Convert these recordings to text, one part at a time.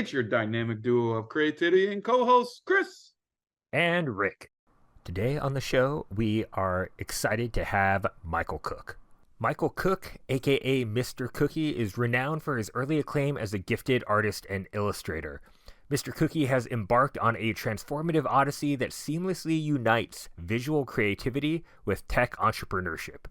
It's your dynamic duo of creativity and co-hosts, Chris. And Rick. Today on the show, we are excited to have Michael Cook. Michael Cook, aka Mr. Cookie, is renowned for his early acclaim as a gifted artist and illustrator. Mr. Cookie has embarked on a transformative odyssey that seamlessly unites visual creativity with tech entrepreneurship.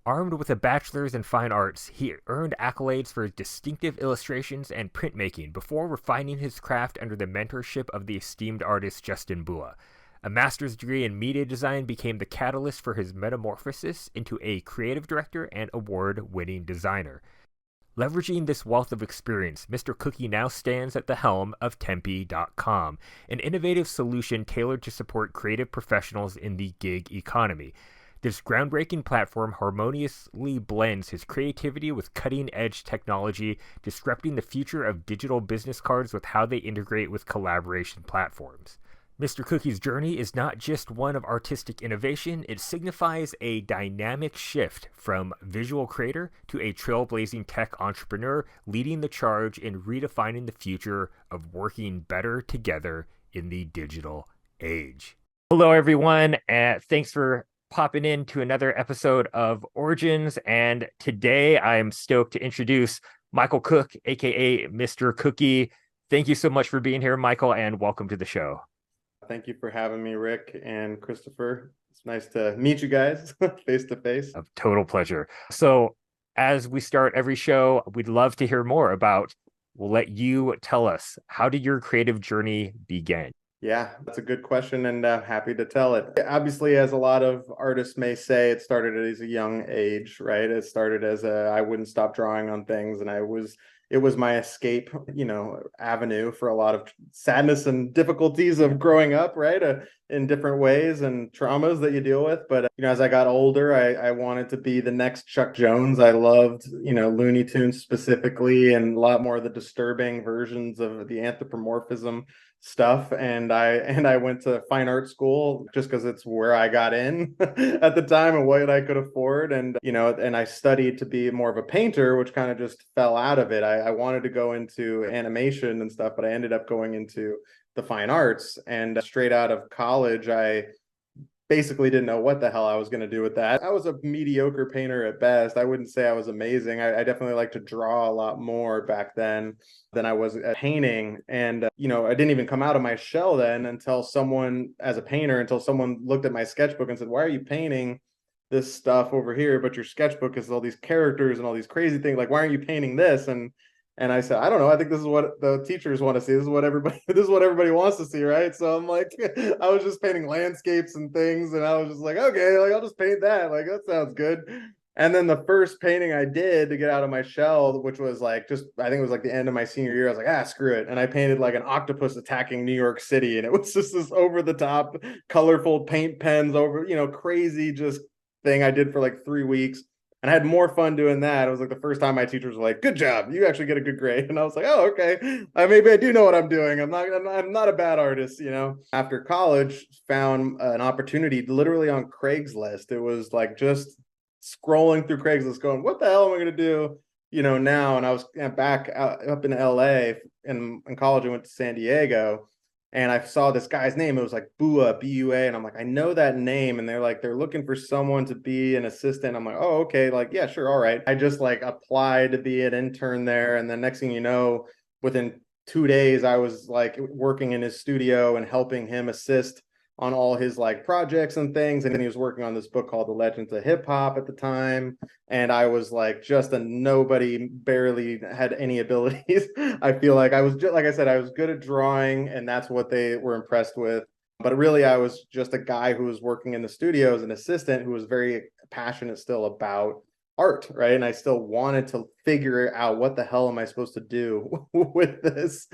Armed with a bachelor's in fine arts, he earned accolades for his distinctive illustrations and printmaking before refining his craft under the mentorship of the esteemed artist Justin Bua. A master's degree in media design became the catalyst for his metamorphosis into a creative director and award-winning designer. Leveraging this wealth of experience, Mr. Cookie now stands at the helm of Tempe.com, an innovative solution tailored to support creative professionals in the gig economy. This groundbreaking platform harmoniously blends his creativity with cutting-edge technology, disrupting the future of digital business cards with how they integrate with collaboration platforms. Mr. Cookie's journey is not just one of artistic innovation, it signifies a dynamic shift from visual creator to a trailblazing tech entrepreneur, leading the charge in redefining the future of working better together in the digital age. Hello, everyone, and thanks for popping in to another episode of Origins. And today I'm stoked to introduce Michael Cook, aka Mr. Cookie. Thank you so much for being here, Michael, and welcome to the show. Thank you for having me, Rick and Christopher. It's nice to meet you guys face to face. A total pleasure. So as we start every show, we'd love to hear more about, we'll let you tell us, how did your creative journey begin? Yeah, that's a good question, and I'm happy to tell it. Obviously, as a lot of artists may say, it started at a young age, right? It started as I wouldn't stop drawing on things, and it was my escape, avenue for a lot of sadness and difficulties of growing up, right? In different ways and traumas that you deal with. But, as I got older, I wanted to be the next Chuck Jones. I loved, Looney Tunes specifically, and a lot more of the disturbing versions of the anthropomorphism stuff. And I went to fine art school just because it's where I got in at the time and what I could afford. And, and I studied to be more of a painter, which kind of just fell out of it. I wanted to go into animation and stuff, but I ended up going into the fine arts. And straight out of college, I basically didn't know what the hell I was going to do with that. I was a mediocre painter at best. I wouldn't say I was amazing. I definitely like to draw a lot more back then than I was at painting. And, I didn't even come out of my shell then until someone looked at my sketchbook and said, "Why are you painting this stuff over here? But your sketchbook is all these characters and all these crazy things. Like, why aren't you painting this?" And I said, "I don't know. I think this is what the teachers want to see. This is what everybody wants to see, right?" So I'm like, I was just painting landscapes and things, and I was just like, okay, like I'll just paint that. Like, that sounds good. And then the first painting I did to get out of my shell, which was I think it was like the end of my senior year, I was like, screw it. And I painted like an octopus attacking New York City. And it was just this over the top, colorful paint pens over, crazy just thing I did for like 3 weeks. And I had more fun doing that. It was like the first time my teachers were like, "Good job, you actually get a good grade." And I was like, "Oh, okay. Maybe I do know what I'm doing. I'm not a bad artist, After college, found an opportunity literally on Craigslist. It was like just scrolling through Craigslist, going, "What the hell am I going to do, now?" And I was back up in LA, and in college I went to San Diego. And I saw this guy's name. It was like Bua, B-U-A. And I'm like, I know that name. And they're looking for someone to be an assistant. I'm like, oh, okay. Like, yeah, sure. All right. I just applied to be an intern there. And then next thing you know, within 2 days, I was working in his studio and helping him assist on all his projects and things. And then he was working on this book called The Legends of Hip Hop at the time. And I was just a nobody, barely had any abilities. I feel like I was just, like I said, I was good at drawing, and that's what they were impressed with. But really, I was just a guy who was working in the studio as an assistant who was very passionate still about art, right? And I still wanted to figure out what the hell am I supposed to do with this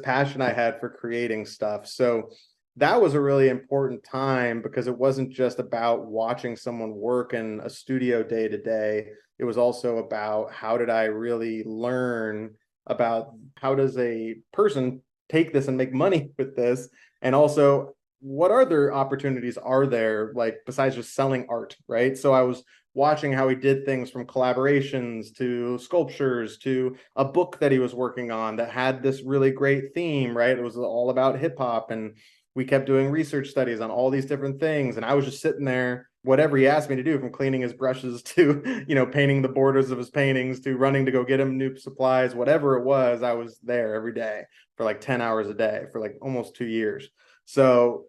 passion I had for creating stuff. So that was a really important time because it wasn't just about watching someone work in a studio day to day. It was also about how did I really learn about how does a person take this and make money with this, and also what other opportunities are there besides just selling art, right? So I was watching how he did things from collaborations to sculptures to a book that he was working on that had this really great theme, right? It was all about hip hop, and we kept doing research studies on all these different things. And I was just sitting there, whatever he asked me to do, from cleaning his brushes to, painting the borders of his paintings to running to go get him new supplies, whatever it was, I was there every day for like 10 hours a day for like almost 2 years. So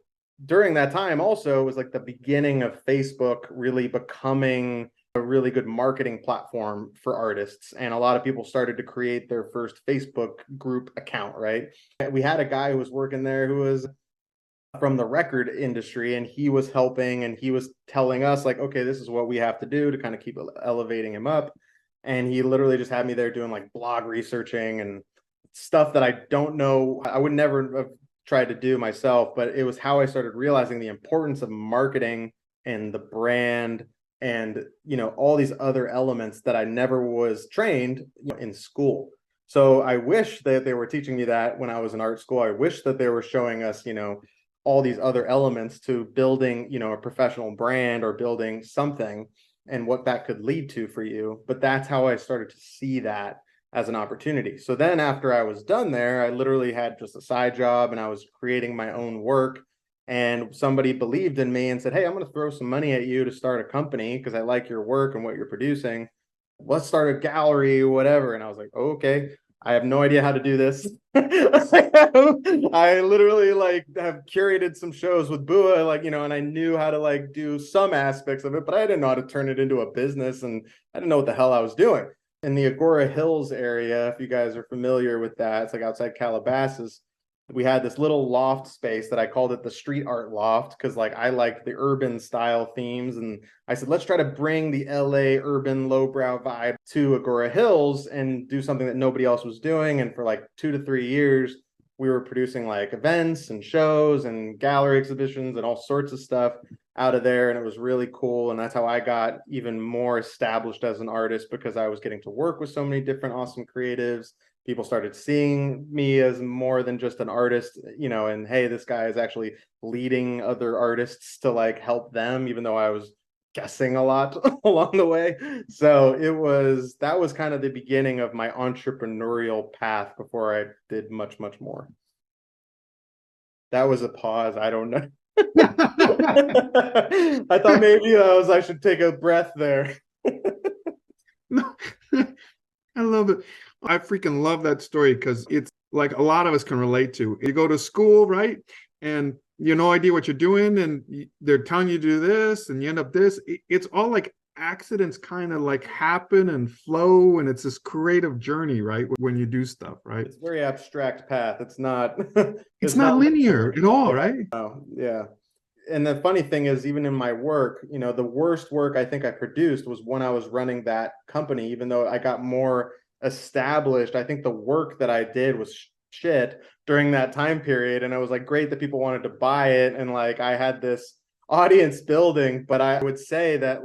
during that time also was like the beginning of Facebook really becoming a really good marketing platform for artists. And a lot of people started to create their first Facebook group account, right? We had a guy who was working there who was from the record industry, and he was helping, and he was telling us like, okay, this is what we have to do to kind of keep elevating him up. And he literally just had me there doing like blog researching and stuff that I don't know, I would never have tried to do myself, but it was how I started realizing the importance of marketing and the brand and, all these other elements that I never was trained in school. So I wish that they were teaching me that when I was in art school. I wish that they were showing us, all these other elements to building, a professional brand or building something and what that could lead to for you. But that's how I started to see that as an opportunity. So then after I was done there, I literally had just a side job and I was creating my own work. And somebody believed in me and said, hey, I'm going to throw some money at you to start a company because I like your work and what you're producing. Let's start a gallery, whatever. And I was like, oh, okay. I have no idea how to do this. I literally have curated some shows with Bua, and I knew how to do some aspects of it, but I didn't know how to turn it into a business, and I didn't know what the hell I was doing. In the Agora Hills area, if you guys are familiar with that, it's like outside Calabasas. We had this little loft space that I called it the street art loft because I liked the urban style themes. And I said, let's try to bring the LA urban lowbrow vibe to Agora Hills and do something that nobody else was doing. And for 2 to 3 years, we were producing events and shows and gallery exhibitions and all sorts of stuff out of there. And it was really cool. And that's how I got even more established as an artist, because I was getting to work with so many different awesome creatives. People started seeing me as more than just an artist, and hey, this guy is actually leading other artists to help them, even though I was guessing a lot along the way. So that was kind of the beginning of my entrepreneurial path before I did much, much more. That was a pause. I don't know. I thought maybe I should take a breath there. No, I love it. I freaking love that story because it's like a lot of us can relate to. You go to school, right? And you have no idea what you're doing, and they're telling you to do this, and you end up this. It's all like accidents kind of happen and flow, and it's this creative journey, right? When you do stuff, right? It's a very abstract path. It's not it's not linear at all, right? Oh, yeah. And the funny thing is, even in my work, the worst work I think I produced was when I was running that company. Even though I got more established, I think the work that I did was shit during that time period. And I was great that people wanted to buy it, and I had this audience building. But I would say that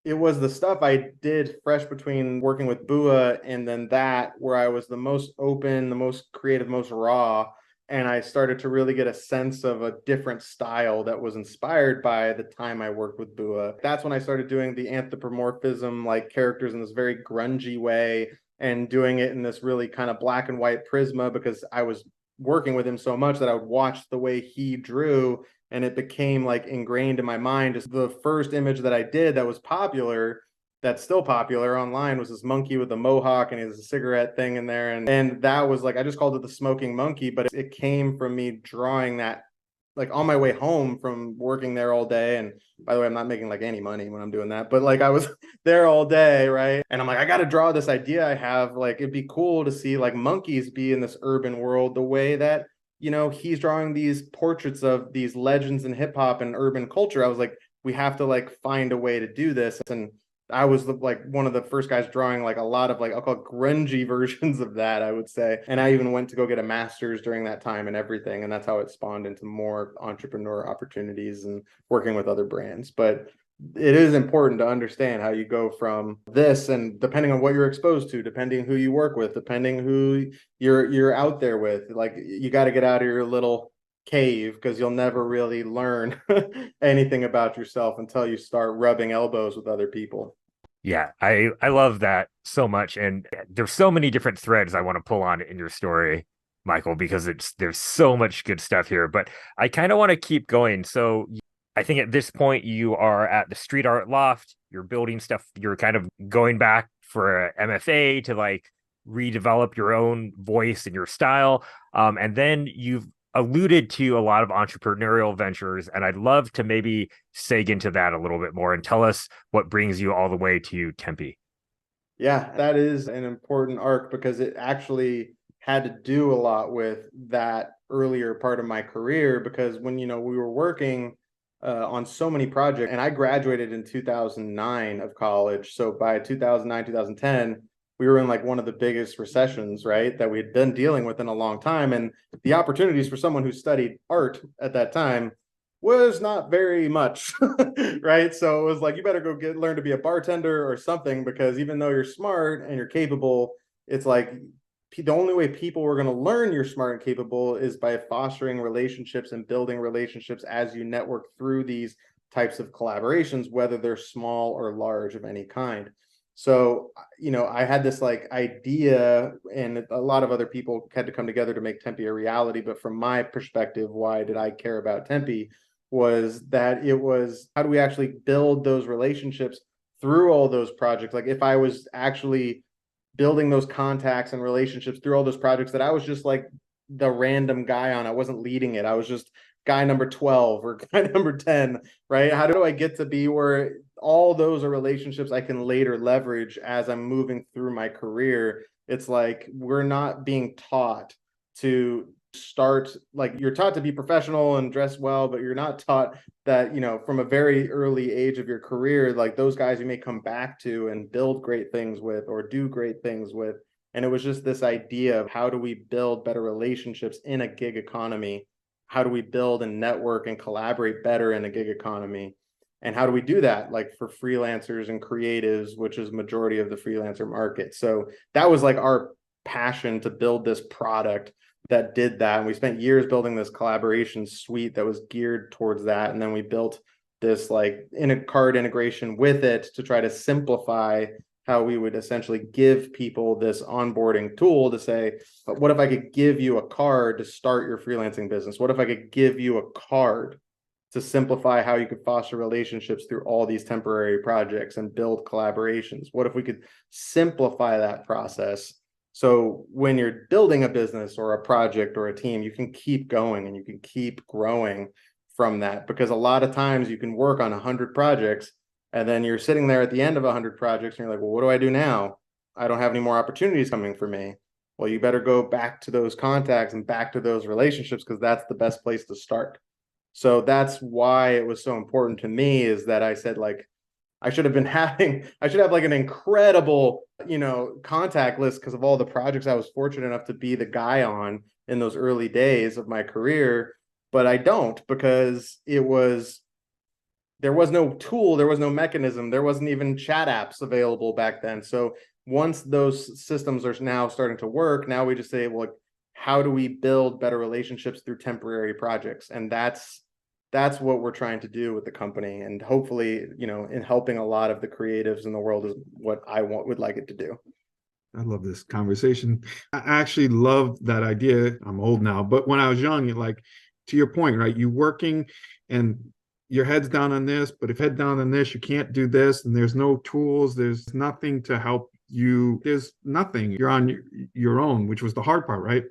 it was the stuff I did fresh between working with Bua and then that where I was the most open, the most creative, most raw. And I started to really get a sense of a different style that was inspired by the time I worked with Bua. That's when I started doing the anthropomorphism, characters in this very grungy way, and doing it in this really kind of black and white prisma, because I was working with him so much that I would watch the way he drew, and it became ingrained in my mind. Just the first image that I did that was popular, that's still popular online, was this monkey with a mohawk, and he has a cigarette thing in there. And that was I just called it the smoking monkey, but it came from me drawing that on my way home from working there all day. And by the way, I'm not making any money when I'm doing that, but I was there all day, right? And I'm I got to draw this idea I have. It'd be cool to see monkeys be in this urban world the way that, he's drawing these portraits of these legends in hip hop and urban culture. I was we have to find a way to do this. And I was one of the first guys drawing a lot of I'll call it grungy versions of that, I would say. And I even went to go get a master's during that time and everything. And that's how it spawned into more entrepreneur opportunities and working with other brands. But it is important to understand how you go from this, and depending on what you're exposed to, depending who you work with, depending who you're out there with, you got to get out of your little cave, because you'll never really learn anything about yourself until you start rubbing elbows with other people. Yeah, I love that so much, and there's so many different threads I want to pull on in your story, Michael, because there's so much good stuff here. But I kind of want to keep going. So I think at this point you are at the street art loft. You're building stuff. You're kind of going back for a MFA to like redevelop your own voice and your style. And then you've alluded to a lot of entrepreneurial ventures, and I'd love to maybe seg into that a little bit more and tell us what brings you all the way to Tempe. Yeah, that is an important arc because it actually had to do a lot with that earlier part of my career. Because when, we were working on so many projects, and I graduated in 2009 of college. So by 2009, 2010, we were in like one of the biggest recessions, right, that we had been dealing with in a long time. And the opportunities for someone who studied art at that time was not very much, right? So it was like, you better go learn to be a bartender or something, because even though you're smart and you're capable, it's like the only way people were going to learn you're smart and capable is by fostering relationships and building relationships as you network through these types of collaborations, whether they're small or large of any kind. So, I had this like idea, and a lot of other people had to come together to make Tempe a reality. But from my perspective, why did I care about Tempe? Was that it was, how do we actually build those relationships through all those projects? Like if I was actually building those contacts and relationships through all those projects that I was just like the random guy on, I wasn't leading it, I was just guy number 12 or guy number 10, right? How do I get to be where all those are relationships I can later leverage as I'm moving through my career? It's like we're not being taught to start, like you're taught to be professional and dress well, but you're not taught that, from a very early age of your career, like those guys you may come back to and build great things with or do great things with. And it was just this idea of how do we build better relationships in a gig economy? How do we build and network and collaborate better in a gig economy? And how do we do that, like for freelancers and creatives, which is majority of the freelancer market? So that was like our passion to build this product that did that. And we spent years building this collaboration suite that was geared towards that. And then we built this like in a card integration with it to try to simplify how we would essentially give people this onboarding tool to say, but what if I could give you a card to start your freelancing business? What if I could give you a card to simplify how you could foster relationships through all these temporary projects and build collaborations? What if we could simplify that process? So when you're building a business or a project or a team, you can keep going and you can keep growing from that, because a lot of times you can work on 100 projects and then you're sitting there at the end of 100 projects and you're like, well, what do I do now? I don't have any more opportunities coming for me. Well, you better go back to those contacts and back to those relationships, because that's the best place to start. So that's why it was so important to me, is that I said, like, I should have like an incredible, contact list because of all the projects I was fortunate enough to be the guy on in those early days of my career. But I don't, because there was no tool, there was no mechanism, there wasn't even chat apps available back then. So once those systems are now starting to work, now we just say, well, how do we build better relationships through temporary projects? And that's what we're trying to do with the company. And hopefully, in helping a lot of the creatives in the world is what I would like it to do. I love this conversation. I actually love that idea. I'm old now, but when I was young, like to your point, right? You working and your head's down on this, but if head down on this, you can't do this, and there's no tools, there's nothing to help you. There's nothing. You're on your own, which was the hard part, right?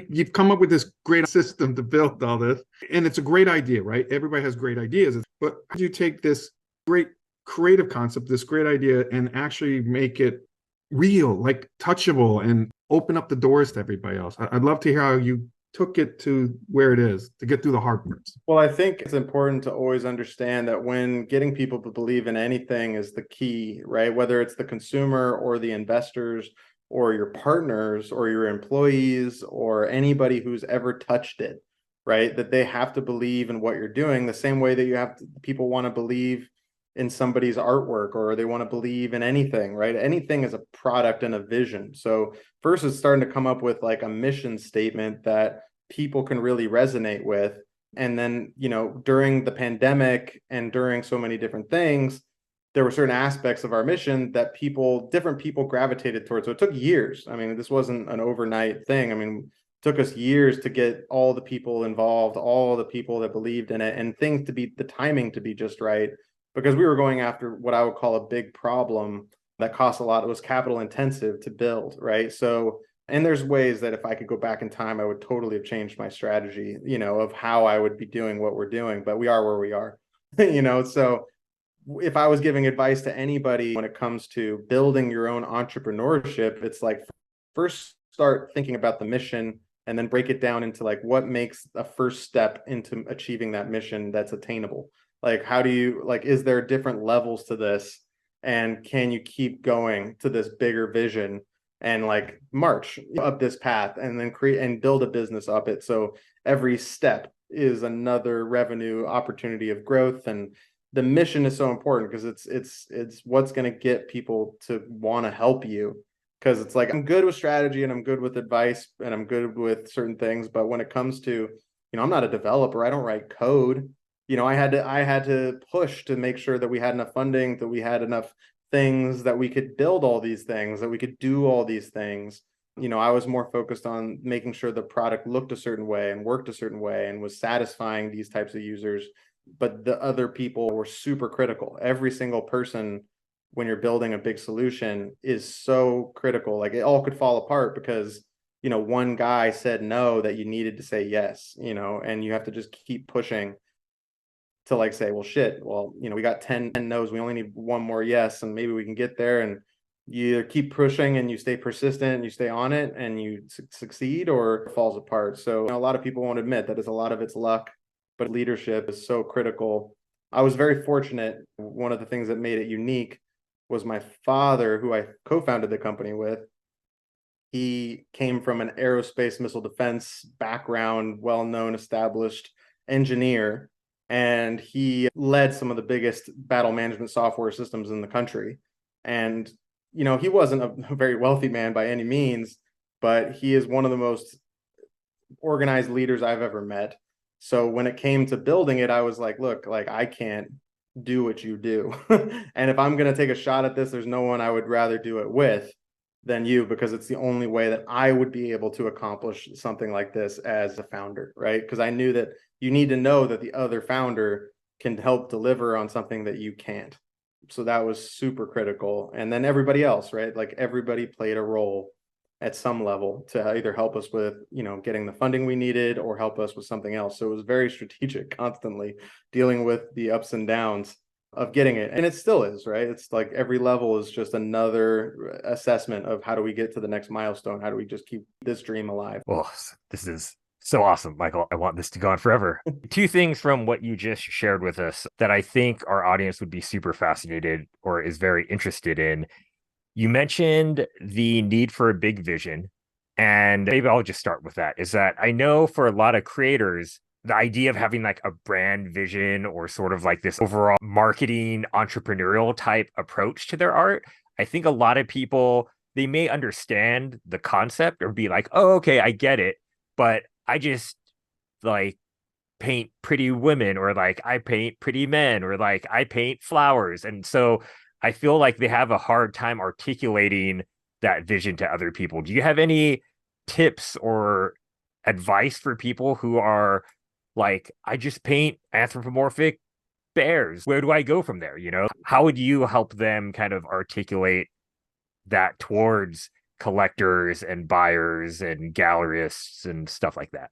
You've come up with this great system to build all this, and it's a great idea, right? Everybody has great ideas, but how do you take this great creative concept, this great idea, and actually make it real, like touchable, and open up the doors to everybody else? I'd love to hear how you took it to where it is to get through the hard parts. Well, I think it's important to always understand that when getting people to believe in anything is the key, right? Whether it's the consumer or the investors or your partners or your employees or anybody who's ever touched it, right? That they have to believe in what you're doing the same way that people want to believe in somebody's artwork, or they want to believe in anything, right? Anything is a product and a vision. So first it's starting to come up with like a mission statement that people can really resonate with. And then, during the pandemic and during so many different things, there were certain aspects of our mission that different people gravitated towards. So it took years. I mean, this wasn't an overnight thing. I mean, it took us years to get all the people involved, all the people that believed in it, and the timing to be just right, because we were going after what I would call a big problem that cost a lot. It was capital intensive to build, right? So, and there's ways that if I could go back in time, I would totally have changed my strategy, of how I would be doing what we're doing, but we are where we are, so if I was giving advice to anybody when it comes to building your own entrepreneurship, it's like, first start thinking about the mission and then break it down into like what makes a first step into achieving that mission that's attainable. Like, how do you, like, is there different levels to this? And can you keep going to this bigger vision and like march up this path and then create and build a business up it? So every step is another revenue opportunity of growth. And the mission is so important because it's what's going to get people to want to help you. Because it's like, I'm good with strategy and I'm good with advice and I'm good with certain things, but when it comes to, I'm not a developer, I don't write code. I had to push to make sure that we had enough funding, that we had enough things, that we could build all these things, that we could do all these things. I was more focused on making sure the product looked a certain way and worked a certain way and was satisfying these types of users. But the other people were super critical. Every single person, when you're building a big solution, is so critical. Like, it all could fall apart because, one guy said no that you needed to say yes, and you have to just keep pushing to like say, well, shit, well, we got 10 no's, we only need one more yes, and maybe we can get there. And you keep pushing and you stay persistent and you stay on it and you succeed, or it falls apart. So a lot of people won't admit that a lot of it's luck, but leadership is so critical. I was very fortunate. One of the things that made it unique was my father, who I co-founded the company with. He came from an aerospace missile defense background, well-known, established engineer, and he led some of the biggest battle management software systems in the country. And, he wasn't a very wealthy man by any means, but he is one of the most organized leaders I've ever met. So when it came to building it, I was like, look, like, I can't do what you do. And if I'm going to take a shot at this, there's no one I would rather do it with than you, because it's the only way that I would be able to accomplish something like this as a founder, right? Because I knew that you need to know that the other founder can help deliver on something that you can't. So that was super critical. And then everybody else, right? Like, everybody played a role at some level to either help us with, getting the funding we needed or help us with something else. So it was very strategic, constantly dealing with the ups and downs of getting it. And it still is, right? It's like every level is just another assessment of how do we get to the next milestone? How do we just keep this dream alive? Well, this is so awesome, Michael. I want this to go on forever. Two things from what you just shared with us that I think our audience would be super fascinated or is very interested in. You mentioned the need for a big vision, and maybe I'll just start with that. Is that I know for a lot of creators, the idea of having like a brand vision or sort of like this overall marketing entrepreneurial type approach to their art, I think a lot of people, they may understand the concept or be like, oh, okay, I get it. But I just like paint pretty women, or like I paint pretty men, or like I paint flowers. And so I feel like they have a hard time articulating that vision to other people. Do you have any tips or advice for people who are like, I just paint anthropomorphic bears? Where do I go from there? How would you help them kind of articulate that towards collectors and buyers and gallerists and stuff like that?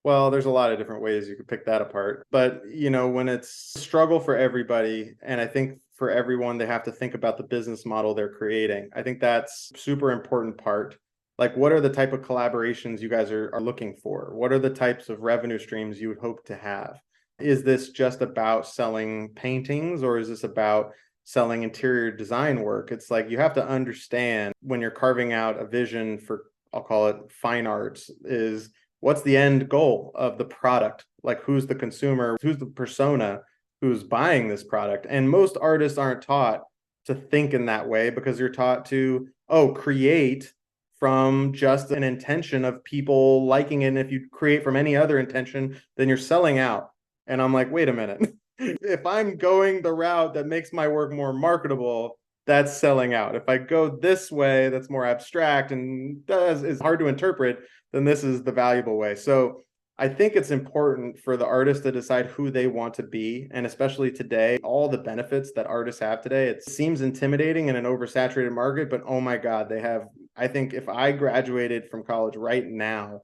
Well, there's a lot of different ways you could pick that apart. But, when it's a struggle for everybody, and I think for everyone, they have to think about the business model they're creating. I think that's a super important part. Like, what are the type of collaborations you guys are looking for? What are the types of revenue streams you would hope to have? Is this just about selling paintings, or is this about selling interior design work? It's like, you have to understand when you're carving out a vision for, I'll call it fine arts, is what's the end goal of the product? Like, who's the consumer? Who's the persona who's buying this product? And most artists aren't taught to think in that way, because you're taught to, create from just an intention of people liking it. And if you create from any other intention, then you're selling out. And I'm like, wait a minute. If I'm going the route that makes my work more marketable, that's selling out. If I go this way, that's more abstract and is hard to interpret, then this is the valuable way. So I think it's important for the artist to decide who they want to be. And especially today, all the benefits that artists have today, it seems intimidating in an oversaturated market, but oh my God, they have, I think if I graduated from college right now,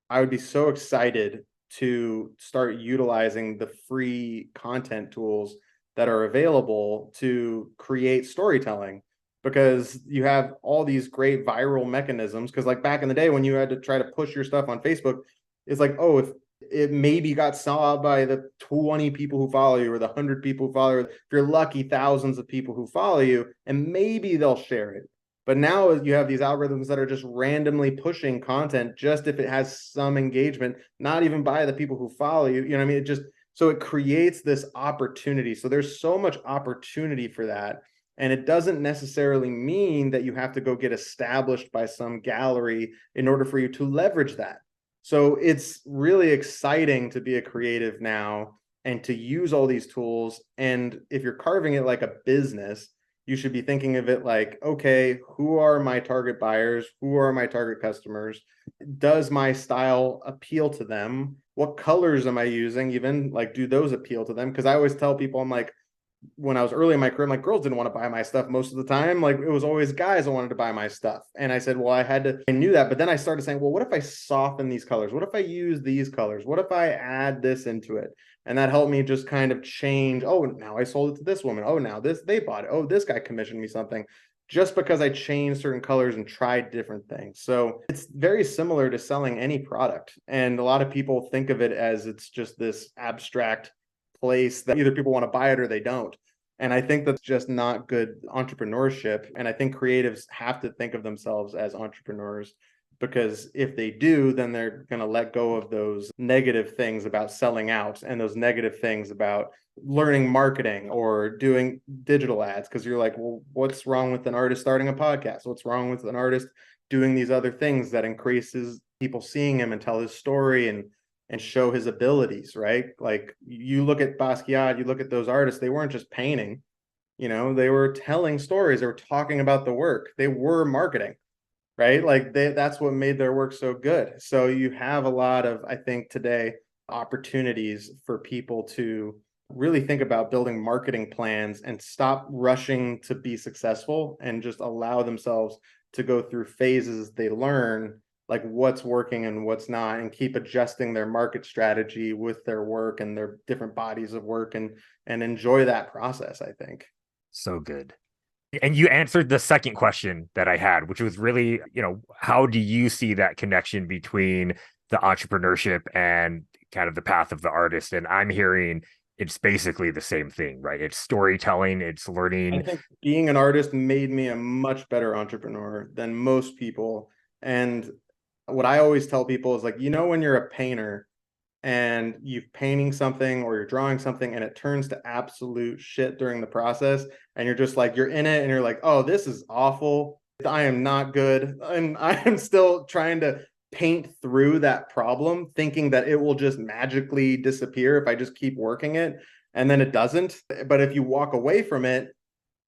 I would be so excited to start utilizing the free content tools that are available to create storytelling, because you have all these great viral mechanisms. Because like back in the day when you had to try to push your stuff on Facebook, it's like, oh, if it maybe got saw by the 20 people who follow you or the 100 people who follow you, if you're lucky, thousands of people who follow you, and maybe they'll share it. But now you have these algorithms that are just randomly pushing content just if it has some engagement, not even by the people who follow you. You know what I mean? It just, so it creates this opportunity. So there's so much opportunity for that. And it doesn't necessarily mean that you have to go get established by some gallery in order for you to leverage that. So it's really exciting to be a creative now and to use all these tools. And if you're carving it like a business, you should be thinking of it like, okay, who are my target buyers? Who are my target customers? Does my style appeal to them? What colors am I using? Even like, do those appeal to them? Because I always tell people, I'm like, when I was early in my career, I'm like, girls didn't want to buy my stuff most of the time. Like it was always guys that wanted to buy my stuff. And I said, well, I knew that. But then I started saying, well, what if I soften these colors? What if I use these colors? What if I add this into it? And that helped me just kind of change. Oh, now I sold it to this woman. Oh, now they bought it. Oh, this guy commissioned me something, just because I changed certain colors and tried different things. So it's very similar to selling any product. And a lot of people think of it as it's just this abstract place that either people want to buy it or they don't. And I think that's just not good entrepreneurship. And I think creatives have to think of themselves as entrepreneurs, because if they do, then they're going to let go of those negative things about selling out and those negative things about learning marketing or doing digital ads. Because you're like, well, what's wrong with an artist starting a podcast? What's wrong with an artist doing these other things that increases people seeing him and tell his story and show his abilities, right? Like you look at Basquiat, you look at those artists, they weren't just painting, they were telling stories, they were talking about the work, they were marketing, right? Like that's what made their work so good. So you have a lot of, I think today, opportunities for people to really think about building marketing plans and stop rushing to be successful and just allow themselves to go through phases they learn like what's working and what's not, and keep adjusting their market strategy with their work and their different bodies of work and enjoy that process, I think. So good. And you answered the second question that I had, which was really, how do you see that connection between the entrepreneurship and kind of the path of the artist? And I'm hearing it's basically the same thing, right? It's storytelling, it's learning. I think being an artist made me a much better entrepreneur than most people. And what I always tell people is like, when you're a painter and you're painting something or you're drawing something and it turns to absolute shit during the process, and you're just like, you're in it and you're like, oh, this is awful. I am not good. And I am still trying to paint through that problem, thinking that it will just magically disappear if I just keep working it. And then it doesn't. But if you walk away from it,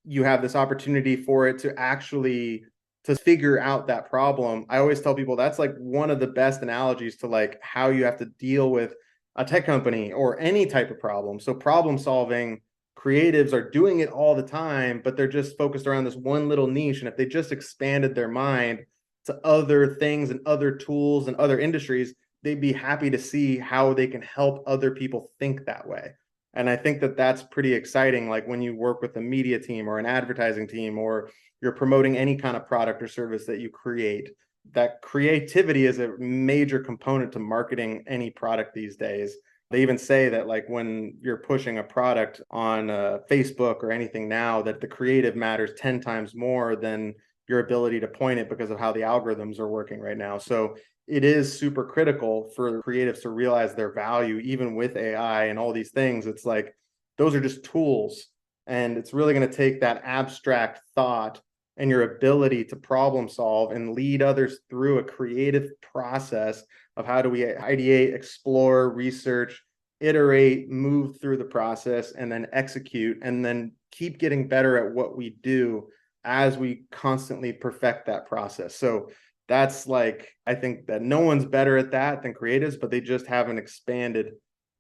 you have this opportunity for it to actually to figure out that problem. I always tell people that's like one of the best analogies to like how you have to deal with a tech company or any type of problem. So problem solving, creatives are doing it all the time, but they're just focused around this one little niche. And if they just expanded their mind to other things and other tools and other industries, they'd be happy to see how they can help other people think that way. And I think that that's pretty exciting. Like when you work with a media team or an advertising team, or you're promoting any kind of product or service that you create, that creativity is a major component to marketing any product these days. They even say that like when you're pushing a product on Facebook or anything now, that the creative matters 10 times more than your ability to point it because of how the algorithms are working right now. So it is super critical for creatives to realize their value, even with AI and all these things. It's like, those are just tools. And it's really going to take that abstract thought and your ability to problem solve and lead others through a creative process of how do we ideate, explore, research, iterate, move through the process, and then execute, and then keep getting better at what we do as we constantly perfect that process. So that's like, I think that no one's better at that than creatives, but they just haven't expanded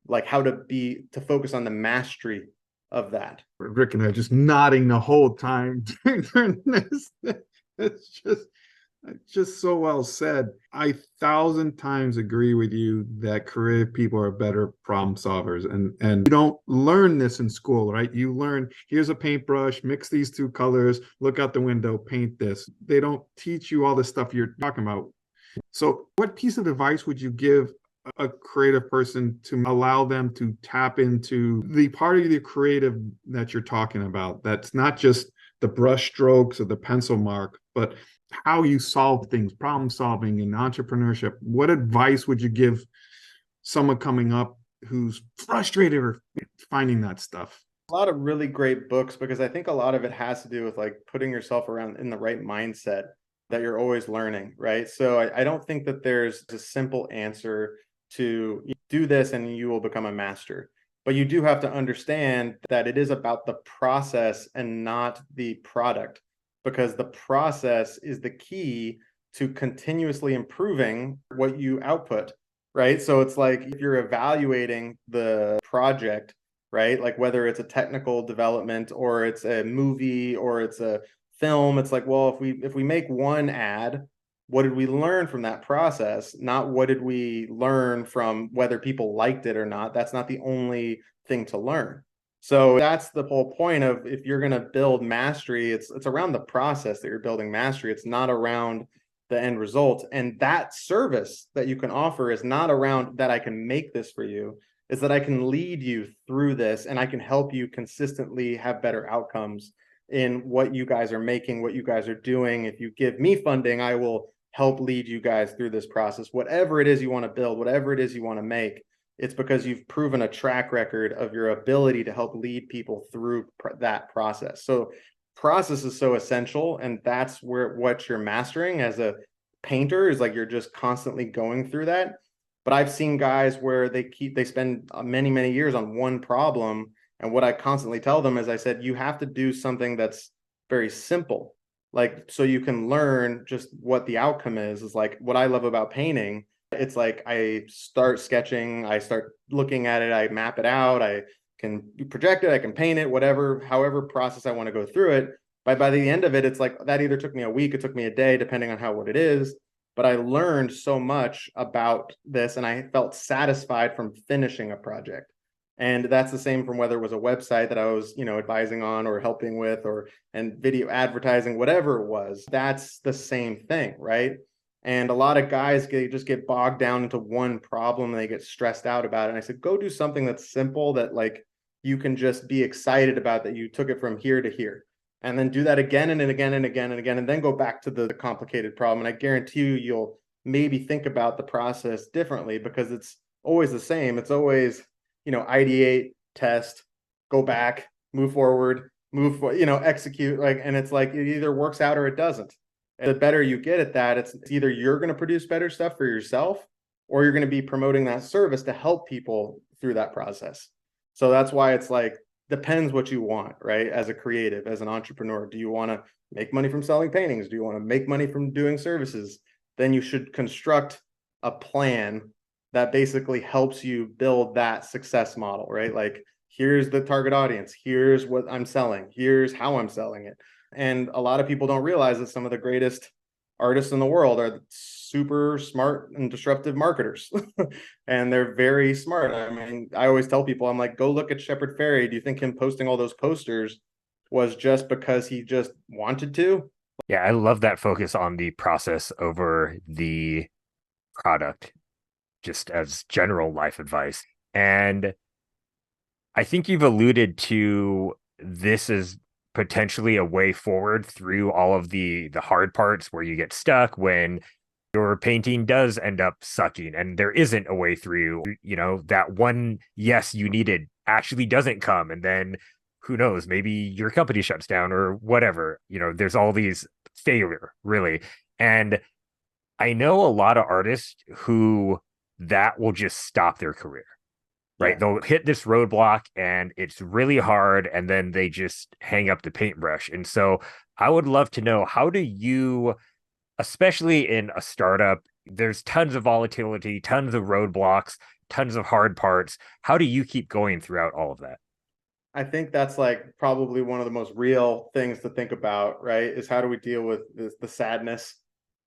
like how to focus on the mastery of that. Rick and I are just nodding the whole time during this. It's just so well said. I 1,000 times agree with you that creative people are better problem solvers. And you don't learn this in school, right? You learn, here's a paintbrush, mix these two colors, look out the window, paint this. They don't teach you all the stuff you're talking about. So what piece of advice would you give a creative person to allow them to tap into the part of the creative that you're talking about? That's not just the brush strokes or the pencil mark, but how you solve things, problem solving and entrepreneurship. What advice would you give someone coming up who's frustrated or finding that stuff? A lot of really great books, because I think a lot of it has to do with like putting yourself around in the right mindset that you're always learning, right? So I don't think that there's a simple answer to do this and you will become a master. But you do have to understand that it is about the process and not the product, because the process is the key to continuously improving what you output, right? So it's like if you're evaluating the project, right? Like whether it's a technical development or it's a movie or it's a film, it's like, well, if we make one ad, what did we learn from that process? Not what did we learn from whether people liked it or not. That's not the only thing to learn. So that's the whole point of, if you're going to build mastery, it's around the process that you're building mastery. It's not around the end result. And that service that you can offer is not around that I can make this for you, is that I can lead you through this and I can help you consistently have better outcomes in what you guys are making, what you guys are doing. If you give me funding, I will help lead you guys through this process. Whatever it is you want to build, whatever it is you want to make, it's because you've proven a track record of your ability to help lead people through that process. So process is so essential, and that's what you're mastering as a painter, is like you're just constantly going through that. But I've seen guys where they spend many years on one problem, and what I constantly tell them is, I said, you have to do something that's very simple, like so you can learn just what the outcome is like what I love about painting. It's like I start sketching, I start looking at it, I map it out, I can project it, I can paint it, whatever, however process I want to go through it. By the end of it, it's like that either took me a week, it took me a day, depending on what it is. But I learned so much about this and I felt satisfied from finishing a project. And that's the same from whether it was a website that I was, advising on or helping with, and video advertising, whatever it was. That's the same thing, right? And a lot of guys just get bogged down into one problem and they get stressed out about it. And I said, go do something that's simple, that like you can just be excited about, that you took it from here to here. And then do that again and again and again and again, and then go back to the complicated problem. And I guarantee you'll maybe think about the process differently, because it's always the same. It's always, ideate, test, go back, move forward, execute, and it's like it either works out or it doesn't. And the better you get at that, it's either you're going to produce better stuff for yourself, or you're going to be promoting that service to help people through that process. So that's why it's like, depends what you want, right? As a creative, as an entrepreneur, do you want to make money from selling paintings? Do you want to make money from doing services? Then you should construct a plan that basically helps you build that success model, right? Like, here's the target audience, here's what I'm selling, here's how I'm selling it. And a lot of people don't realize that some of the greatest artists in the world are super smart and disruptive marketers. And they're very smart. I mean, I always tell people, I'm like, go look at Shepard Fairey. Do you think him posting all those posters was just because he just wanted to? Yeah, I love that focus on the process over the product, just as general life advice. And I think you've alluded to this as potentially a way forward through all of the hard parts where you get stuck when your painting does end up sucking and there isn't a way through, that one yes you needed actually doesn't come. And then who knows, maybe your company shuts down or whatever. There's all these failure, really. And I know a lot of artists who that will just stop their career, right? Yeah. They'll hit this roadblock and it's really hard, and then they just hang up the paintbrush. And so I would love to know, how do you, especially in a startup, there's tons of volatility, tons of roadblocks, tons of hard parts. How do you keep going throughout all of that? I think that's like probably one of the most real things to think about, right? Is how do we deal with the sadness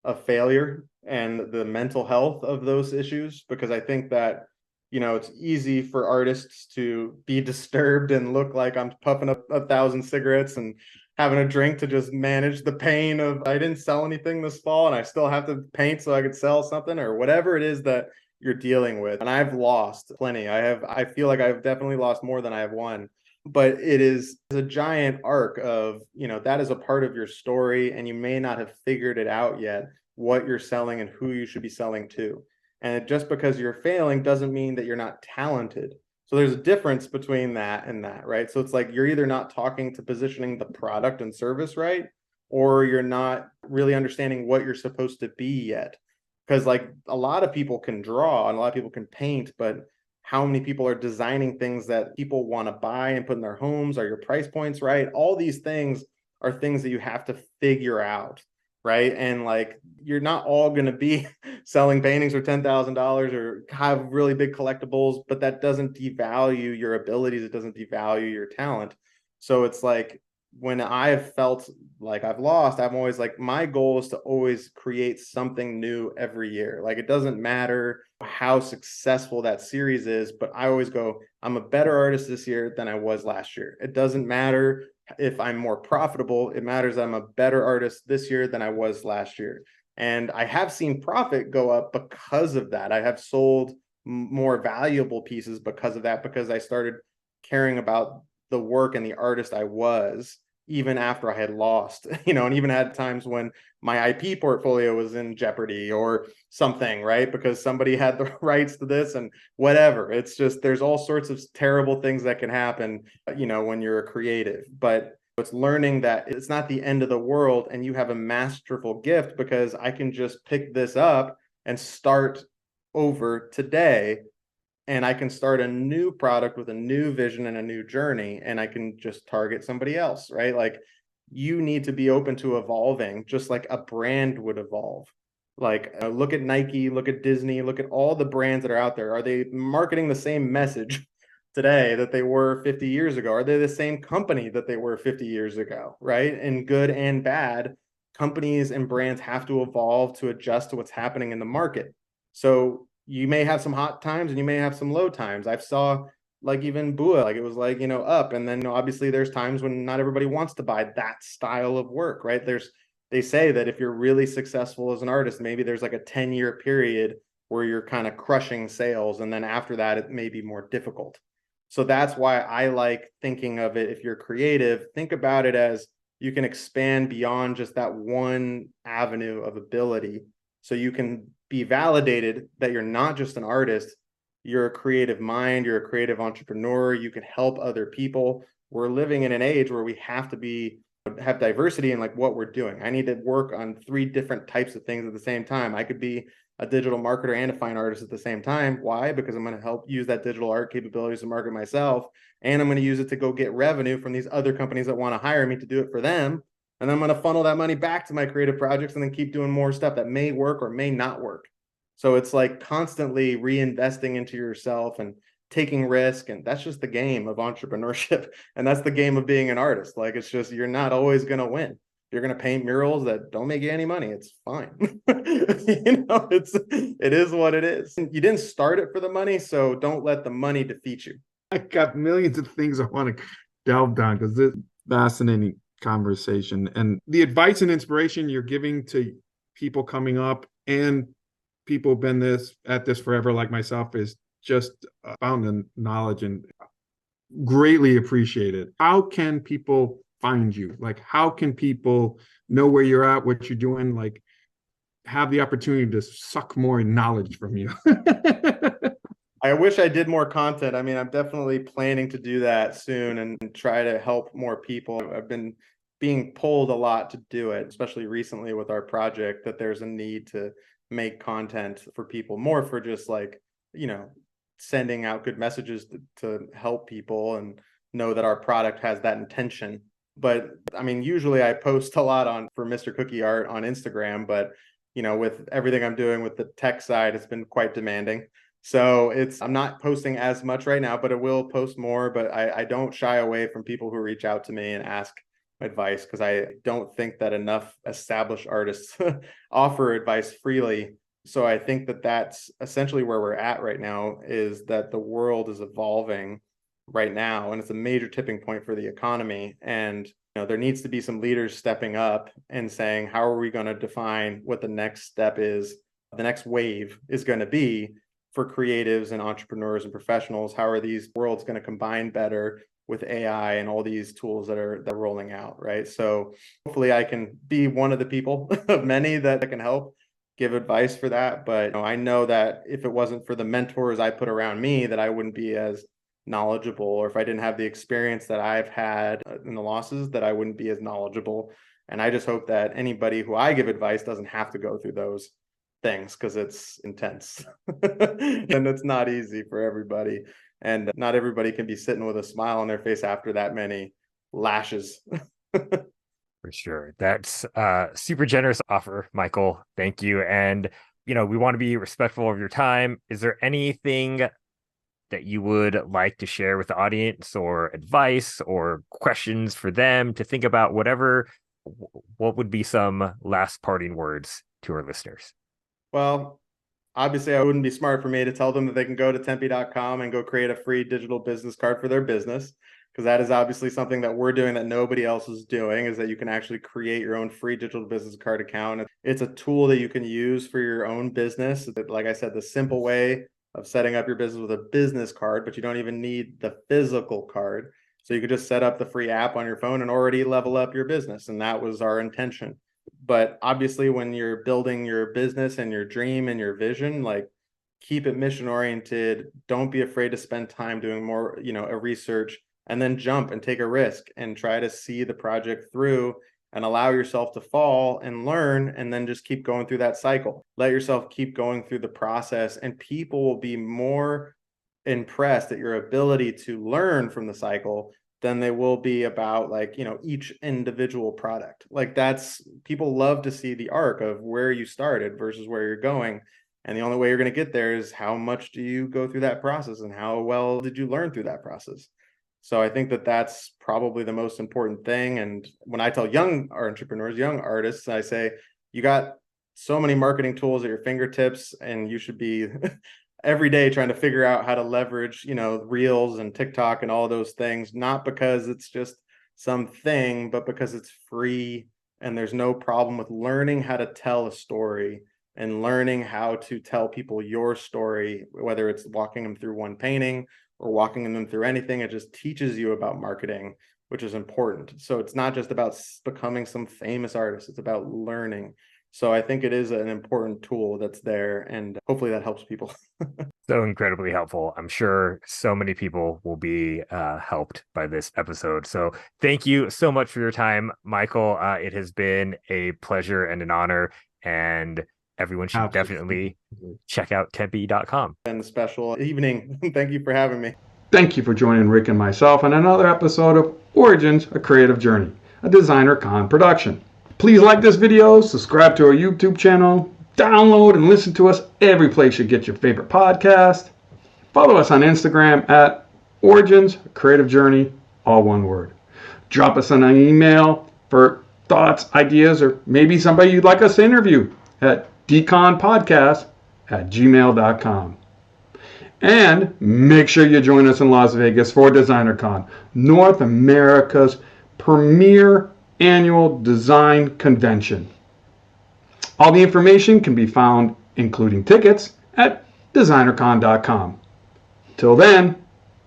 of failure and the mental health of those issues? Because I think that, it's easy for artists to be disturbed and look like I'm puffing up 1,000 cigarettes and having a drink to just manage the pain of, I didn't sell anything this fall and I still have to paint so I could sell something, or whatever it is that you're dealing with. And I've lost plenty. I feel like I've definitely lost more than I've won. But it is a giant arc of, that is a part of your story, and you may not have figured it out yet, what you're selling and who you should be selling to. And just because you're failing doesn't mean that you're not talented. So there's a difference between that and that, right? So it's like you're either not talking to positioning the product and service right, or you're not really understanding what you're supposed to be yet. Because like a lot of people can draw and a lot of people can paint, but how many people are designing things that people want to buy and put in their homes? Are your price points right? All these things are things that you have to figure out, right? And like, you're not all going to be selling paintings for $10,000 or have really big collectibles, but that doesn't devalue your abilities. It doesn't devalue your talent. So it's like, when I have felt like I've lost, I'm always like, my goal is to always create something new every year. Like, it doesn't matter how successful that series is, but I always go, I'm a better artist this year than I was last year. It doesn't matter if I'm more profitable. It matters that I'm a better artist this year than I was last year. And I have seen profit go up because of that. I have sold more valuable pieces because of that, because I started caring about the work and the artist I was, even after I had lost, and even had times when my IP portfolio was in jeopardy or something, right? Because somebody had the rights to this and whatever. It's just, there's all sorts of terrible things that can happen, when you're a creative. But it's learning that it's not the end of the world and you have a masterful gift, because I can just pick this up and start over today, and I can start a new product with a new vision and a new journey, and I can just target somebody else, right? Like, you need to be open to evolving, just like a brand would evolve. Like, look at Nike, look at Disney, look at all the brands that are out there. Are they marketing the same message today that they were 50 years ago? Are they the same company that they were 50 years ago, right? And good and bad, companies and brands have to evolve to adjust to what's happening in the market. So you may have some hot times and you may have some low times. I saw like even Bua, like it was like, up. And then obviously there's times when not everybody wants to buy that style of work, right? They say that if you're really successful as an artist, maybe there's like a 10-year period where you're kind of crushing sales. And then after that, it may be more difficult. So that's why I like thinking of it. If you're creative, think about it as you can expand beyond just that one avenue of ability. So you can be validated that you're not just an artist, you're a creative mind, you're a creative entrepreneur, you can help other people. We're living in an age where we have to have diversity in like what we're doing. I need to work on 3 different types of things at the same time. I could be a digital marketer and a fine artist at the same time. Why? Because I'm going to help use that digital art capabilities to market myself, and I'm going to use it to go get revenue from these other companies that want to hire me to do it for them. And I'm going to funnel that money back to my creative projects and then keep doing more stuff that may work or may not work. So it's like constantly reinvesting into yourself and taking risk. And that's just the game of entrepreneurship. And that's the game of being an artist. Like, it's just, you're not always going to win. You're going to paint murals that don't make you any money. It's fine. It is what it is. You didn't start it for the money, so don't let the money defeat you. I got millions of things I want to delve down because this is fascinating conversation, and the advice and inspiration you're giving to people coming up and people who've been at this forever like myself is just fountain knowledge and greatly appreciated. How can people find you? Like, how can people know where you're at, what you're doing, like have the opportunity to suck more knowledge from you? I I wish I did more content. I mean, I'm definitely planning to do that soon and try to help more people. I've been being pulled a lot to do it, especially recently with our project, that there's a need to make content for people, more for just like, sending out good messages to help people and know that our product has that intention. But I mean, usually I post a lot for Mr. Cookie Art on Instagram, but with everything I'm doing with the tech side, it's been quite demanding. So I'm not posting as much right now, but I will post more. But I don't shy away from people who reach out to me and ask advice, because I don't think that enough established artists offer advice freely. So I think that that's essentially where we're at right now, is that the world is evolving right now, and it's a major tipping point for the economy. And there needs to be some leaders stepping up and saying, how are we going to define what the next step is, the next wave is going to be for creatives and entrepreneurs and professionals? How are these worlds going to combine better with AI and all these tools that are rolling out, right? So hopefully I can be one of the people of many that can help give advice for that. But I know that if it wasn't for the mentors I put around me, that I wouldn't be as knowledgeable, or if I didn't have the experience that I've had in the losses, that I wouldn't be as knowledgeable. And I just hope that anybody who I give advice doesn't have to go through those things, because it's intense and it's not easy for everybody. And not everybody can be sitting with a smile on their face after that many lashes. For sure. That's super generous offer, Michael. Thank you. And, we want to be respectful of your time. Is there anything that you would like to share with the audience, or advice or questions for them to think about? Whatever, what would be some last parting words to our listeners? Well, obviously, it wouldn't be smart for me to tell them that they can go to tempe.com and go create a free digital business card for their business, because that is obviously something that we're doing that nobody else is doing, is that you can actually create your own free digital business card account. It's a tool that you can use for your own business. Like I said, the simple way of setting up your business with a business card, but you don't even need the physical card. So you could just set up the free app on your phone and already level up your business. And that was our intention. But obviously, when you're building your business and your dream and your vision, like, keep it mission oriented. Don't be afraid to spend time doing more, a research, and then jump and take a risk and try to see the project through, and allow yourself to fall and learn, and then just keep going through that cycle. Let yourself keep going through the process, and people will be more impressed at your ability to learn from the cycle than they will be about, like, each individual product. Like, people love to see the arc of where you started versus where you're going. And the only way you're going to get there is how much do you go through that process, and how well did you learn through that process? So I think that that's probably the most important thing. And when I tell young entrepreneurs, young artists, I say, you got so many marketing tools at your fingertips, and you should be every day trying to figure out how to leverage, Reels and TikTok and all those things, not because it's just something, but because it's free. And there's no problem with learning how to tell a story and learning how to tell people your story, whether it's walking them through one painting or walking them through anything. It just teaches you about marketing, which is important. So it's not just about becoming some famous artist, it's about learning. So I think it is an important tool that's there, and hopefully that helps people. So incredibly helpful. I'm sure so many people will be helped by this episode. So thank you so much for your time, Michael. It has been a pleasure and an honor, and everyone should definitely check out tempe.com. And a special evening. Thank you for having me. Thank you for joining Rick and myself on another episode of Origins, A Creative Journey, a DesignerCon production. Please like this video, subscribe to our YouTube channel, download and listen to us every place you get your favorite podcast. Follow us on Instagram at Origins, A Creative Journey, all one word. Drop us an email for thoughts, ideas, or maybe somebody you'd like us to interview at dconpodcast@gmail.com. And make sure you join us in Las Vegas for DesignerCon, North America's premier annual design convention. All the information can be found, including tickets, at designercon.com. Till then,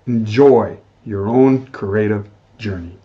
enjoy your own creative journey.